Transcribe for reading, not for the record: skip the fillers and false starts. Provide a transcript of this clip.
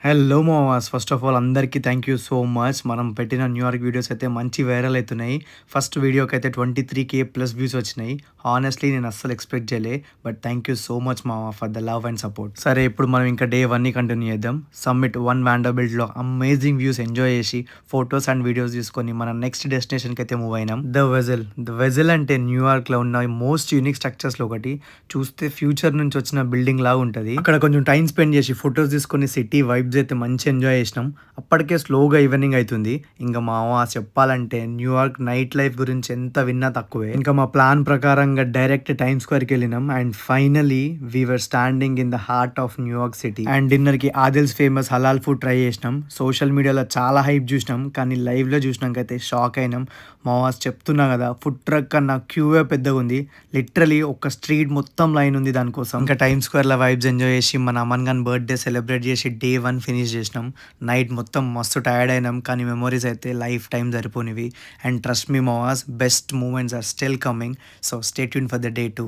Hello మామాస్! First of all అందరికీ thank you so much. మనం పెట్టిన న్యూయార్క్ వీడియోస్ అయితే మంచి వైరల్ అయితున్నాయి. ఫస్ట్ వీడియోకైతే 23,000 ప్లస్ వ్యూస్ వచ్చినాయి. హానెస్ట్‌లీ నేను అస్సలు ఎక్స్‌పెక్ట్ చేయలే. But thank you so much మామ for the love and support. సరే ఇప్పుడు మనం ఇంకా డే 1ని కంటిన్యూ చేద్దాం. సమ్మిట్ 1 వాండర్‌బిల్ట్‌లో అమేజింగ్ వ్యూస్ ఎంజాయ్ చేసి ఫోటోస్ అండ్ వీడియోస్ తీసుకొని మన నెక్స్ట్ డెస్టినేషన్‌కి అయితే మూవ్ అయినాం. ద వెజెల్. ద వెజెల్ అంటే న్యూయార్క్‌లో ఉన్న మోస్ట్ యూనిక్ స్ట్రక్చర్స్‌లో ఒకటి. చూస్తే ఫ్యూచర్ నుంచి వచ్చిన బిల్డింగ్ లాగా ఉంటది. అక్కడ కొంచెం టైం స్పెండ్ చేసి ఫోటోస్ తీసుకొని సిటీ వైబ్స్ అయితే మంచి ఎంజాయ్ చేసినాం. అప్పటికే స్లోగా ఈవినింగ్ అవుతుంది. ఇంకా మామ చెప్పాలంటే న్యూయార్క్ నైట్ లైఫ్ గురించి ఎంత విన్నా తక్కువే. ఇంకా మా ప్లాన్ ప్రకారంగా డైరెక్ట్ టైమ్ స్క్వేర్కి వెళ్ళినాం. And finally we're standing in the heart of New York city. And డిన్నర్కి Adel's famous halal food try చేసినాం. సోషల్ మీడియాలో చాలా హైప్ చూసినాం, కానీ లైవ్లో చూసినాకైతే షాక్ అయినాం. మావాస్ చెప్తున్నా కదా, ఫుడ్ ట్రక్ కన్నా క్యూవే పెద్దగా ఉంది. లిటరలీ ఒక స్ట్రీట్ మొత్తం లైన్ ఉంది దానికోసం. ఇంకా టైమ్ స్క్వేర్లో వైబ్స్ ఎంజాయ్ చేసి మన అమన్ ఖాన్ బర్త్డే సెలబ్రేట్ చేసి డే 1 ఫినిష్ చేసినాం. నైట్ మొత్తం మస్తు టైర్డ్ అయినాం, కానీ మెమొరీస్ అయితే లైఫ్ టైం సరిపోనివి. అండ్ ట్రస్ట్ మీ మావాస్, best moments are still coming. So stay tune for the day 2.